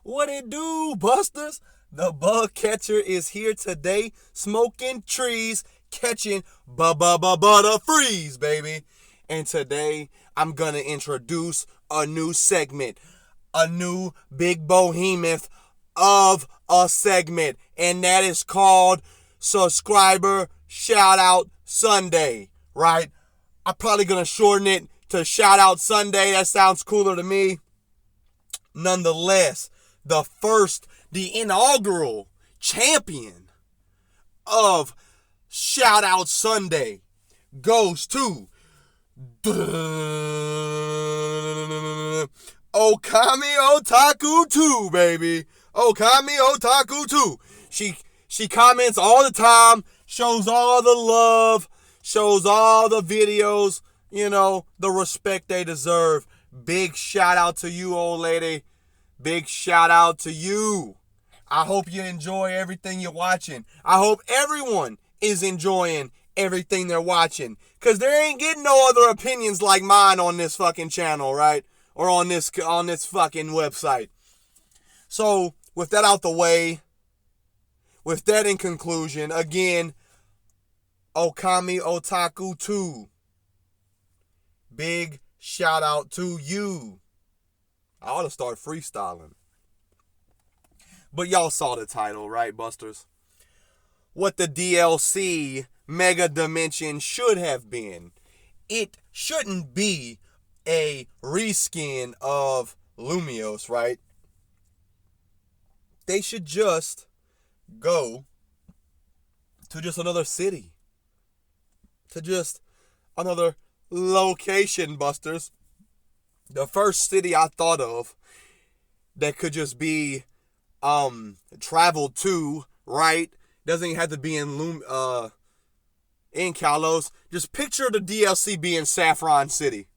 What it do, busters? The bug catcher is here today, smoking trees, catching Butterfreeze, baby. And today, I'm gonna introduce a new segment, a new big behemoth of a segment, and that is called Subscriber Shout Out Sunday, right? I'm probably gonna shorten it to Shout Out Sunday. That sounds cooler to me. Nonetheless, the inaugural champion of Shout Out Sunday goes to Okami Otaku 2, baby. Okami Otaku 2. She comments all the time, shows all the love, shows all the videos, the respect they deserve. Big shout out to you, old lady. Big shout out to you. I hope you enjoy everything you're watching. I hope everyone is enjoying everything they're watching. Because there ain't getting no other opinions like mine on this fucking channel, right? Or on this fucking website. So, with that out the way, with that in conclusion, again, Okami Otaku 2. Big shout out to you. I ought to start freestyling. But y'all saw the title, right, busters? What the DLC Mega Dimension should have been. It shouldn't be a reskin of Lumiose, right? They should just go to just another city. To just another location, busters. The first city I thought of that could just be traveled to, right? Doesn't have to be in Kalos. Just picture the DLC being Saffron City.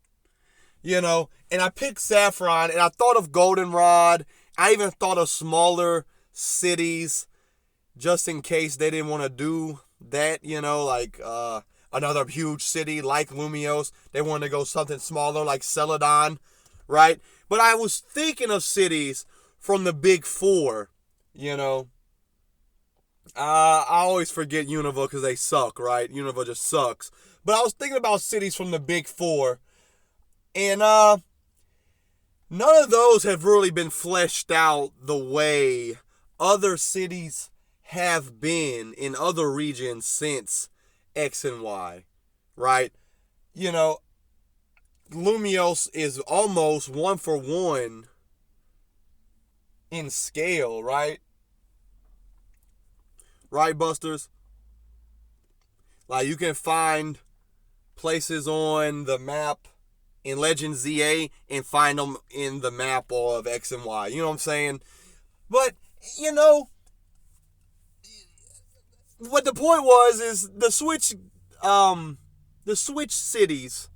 And I picked Saffron, and I thought of Goldenrod. I even thought of smaller cities just in case they didn't want to do that, like another huge city like Lumiose. They wanted to go something smaller like Celadon, right? But I was thinking of cities from the big four, I always forget Unova because they suck, right? Unova just sucks. But I was thinking about cities from the big four, and none of those have really been fleshed out the way other cities have been in other regions since X and Y, right? Lumiose is almost one for one in scale, right? Right, busters? Like, you can find places on the map in Legend ZA and find them in the map of X and Y. You know what I'm saying? But, what the point was is the Switch cities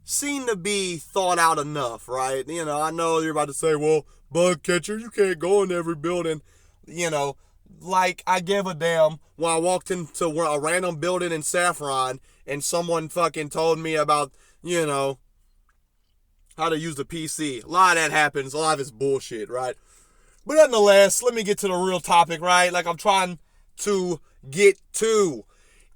seem to be thought out enough, right? I know you're about to say, well, Bug Catcher, you can't go in every building. Like I gave a damn when I walked into a random building in Saffron and someone fucking told me about, how to use the PC. A lot of that happens. A lot of it's bullshit, right? But nonetheless, let me get to the real topic, right? Like I'm trying to get to.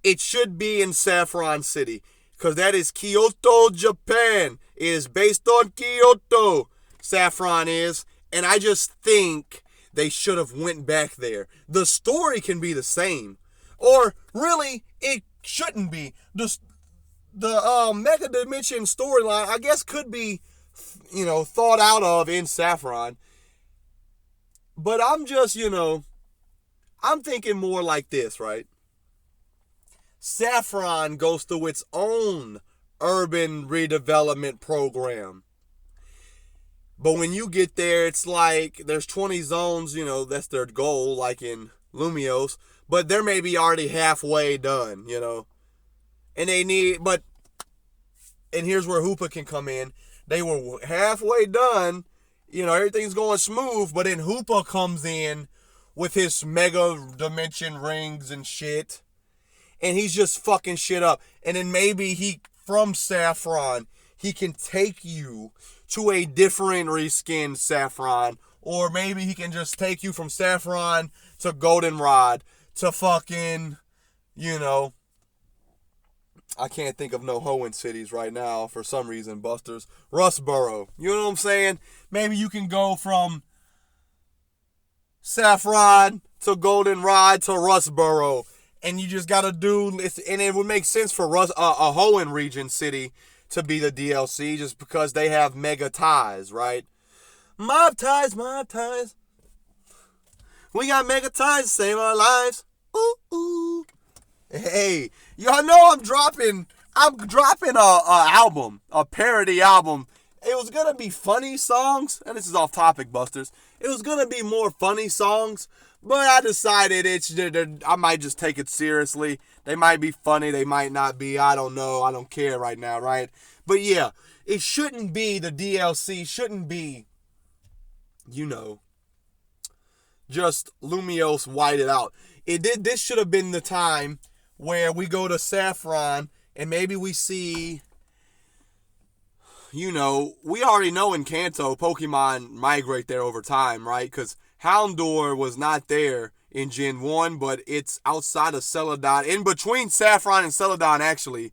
It should be in Saffron City. Because that is Kyoto, Japan. It is based on Kyoto. Saffron is. And I just think they should have went back there. The story can be the same. Or, really, it shouldn't be. The Mega Dimension storyline, I guess, could be, thought out of in Saffron. But I'm just, I'm thinking more like this, right? Saffron goes through its own urban redevelopment program. But when you get there, it's like there's 20 zones, that's their goal, like in Lumiose. But they're maybe already halfway done, And and here's where Hoopa can come in. They were halfway done, everything's going smooth. But then Hoopa comes in with his Mega Dimension rings and shit. And he's just fucking shit up. And then maybe from Saffron, he can take you to a different reskinned Saffron Or maybe he can just take you from Saffron to Goldenrod to fucking, you know, I can't think of no hoeing cities right now for some reason, Busters. Rustboro. You know what I'm saying? Maybe you can go from Saffron to Goldenrod to Rustboro. And you just gotta do, and it would make sense for a hoeing region city to be the DLC just because they have mega ties, right? Mob ties, mob ties. We got mega ties to save our lives. Ooh, ooh. Hey, y'all know I'm dropping a album, a parody album. It was gonna be funny songs, and this is off topic, Busters. It was gonna be more funny songs, but I decided I might just take it seriously. They might be funny, they might not be. I don't know. I don't care right now, right? But yeah, it shouldn't be the DLC. Shouldn't be, you know, just Lumiose whited out. This should have been the time where we go to Saffron and maybe we see, you know, we already know in Kanto Pokemon migrate there over time, right? Because Houndour was not there in Gen 1, but it's outside of Celadon, in between Saffron and Celadon actually,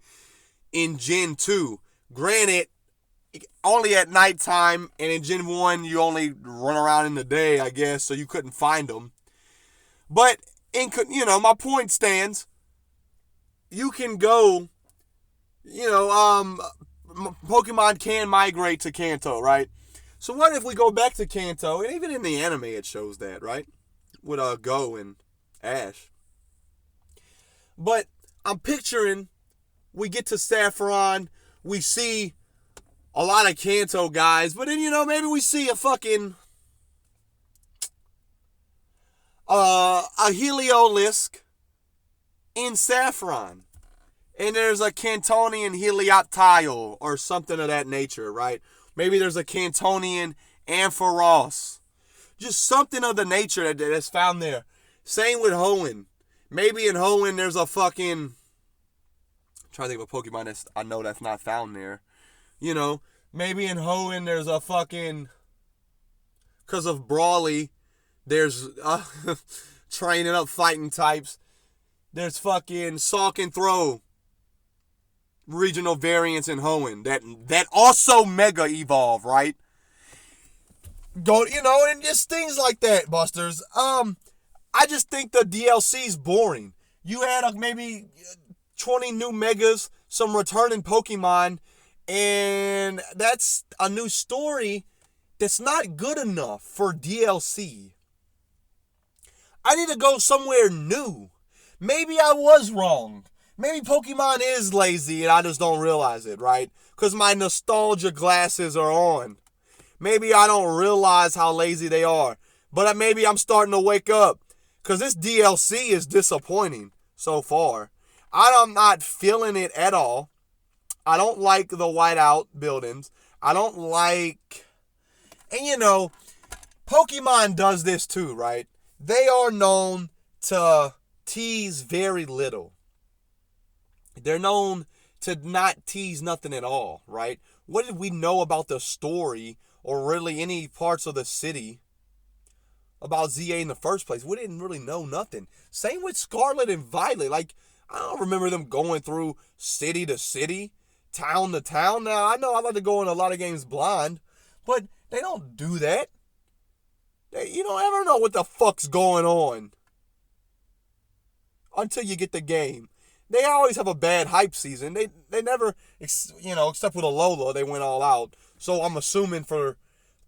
in Gen 2. Granted, only at nighttime, and in Gen 1 you only run around in the day, I guess, so you couldn't find them. But, my point stands. You can go, Pokemon can migrate to Kanto, right? So what if we go back to Kanto, and even in the anime it shows that, right? With Go and Ash. But I'm picturing we get to Saffron, we see a lot of Kanto guys, but then, maybe we see a fucking a Heliolisk in Saffron. And there's a Cantonian Helioptile or something of that nature, right? Maybe there's a Cantonian Ampharos. Just something of the nature that's found there. Same with Hoenn. Maybe in Hoenn there's a fucking... I'm trying to think of a Pokemon I know that's not found there. Maybe in Hoenn there's a fucking... Because of Brawly, there's training up fighting types. There's fucking Salk and Throw regional variants in Hoenn that also mega evolve, right? And just things like that, Busters. I just think the DLC's boring. You had maybe 20 new megas, some returning Pokemon, and that's a new story that's not good enough for DLC. I need to go somewhere new. Maybe I was wrong. Maybe Pokemon is lazy and I just don't realize it, right? Because my nostalgia glasses are on. Maybe I don't realize how lazy they are. But maybe I'm starting to wake up. Because this DLC is disappointing so far. I'm not feeling it at all. I don't like the whiteout buildings. I don't like... And Pokemon does this too, right? They are known to tease very little. They're known to not tease nothing at all, right? What did we know about the story or really any parts of the city about ZA in the first place? We didn't really know nothing. Same with Scarlet and Violet. Like, I don't remember them going through city to city, town to town. Now, I know I like to go in a lot of games blind, but they don't do that. You don't ever know what the fuck's going on until you get the game. They always have a bad hype season. They never, except with Alola, they went all out. So I'm assuming for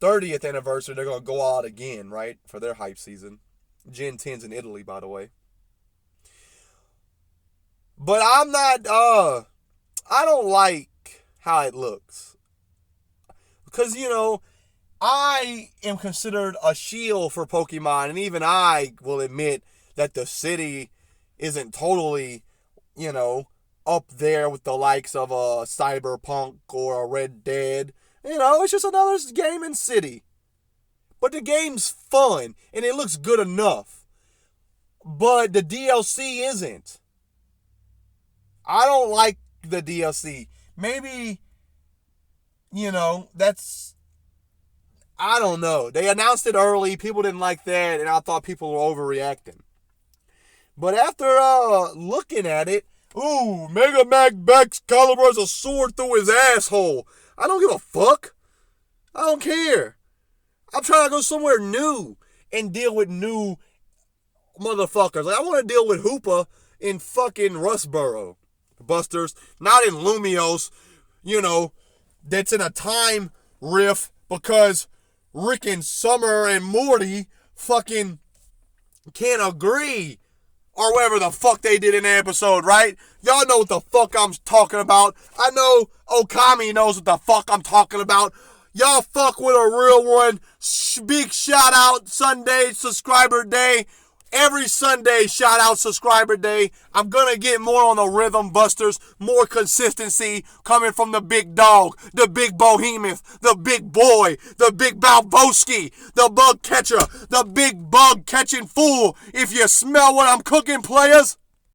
30th anniversary, they're going to go out again, right? For their hype season. Gen 10's in Italy, by the way. But I'm not, I don't like how it looks. Because, I am considered a shield for Pokemon, and even I will admit that the city isn't totally, up there with the likes of a Cyberpunk or a Red Dead. It's just another gaming city. But the game's fun, and it looks good enough. But the DLC isn't. I don't like the DLC. Maybe, that's... I don't know. They announced it early. People didn't like that, and I thought people were overreacting. But after looking at it, ooh, Mega Man Excalibur's a sword through his asshole. I don't give a fuck. I don't care. I'm trying to go somewhere new and deal with new motherfuckers. Like, I want to deal with Hoopa in fucking Rustboro, Busters, not in Lumios, that's in a time riff because Rick and Summer and Morty fucking can't agree. Or whatever the fuck they did in the episode, right? Y'all know what the fuck I'm talking about. I know Okami knows what the fuck I'm talking about. Y'all fuck with a real one. Big shout out Sunday, subscriber day. Every Sunday, shout out subscriber day. I'm gonna get more on the Rhythm Busters, more consistency coming from the big dog, the big behemoth, the big boy, the big Balboski, the bug catcher, the big bug catching fool. If you smell what I'm cooking, players.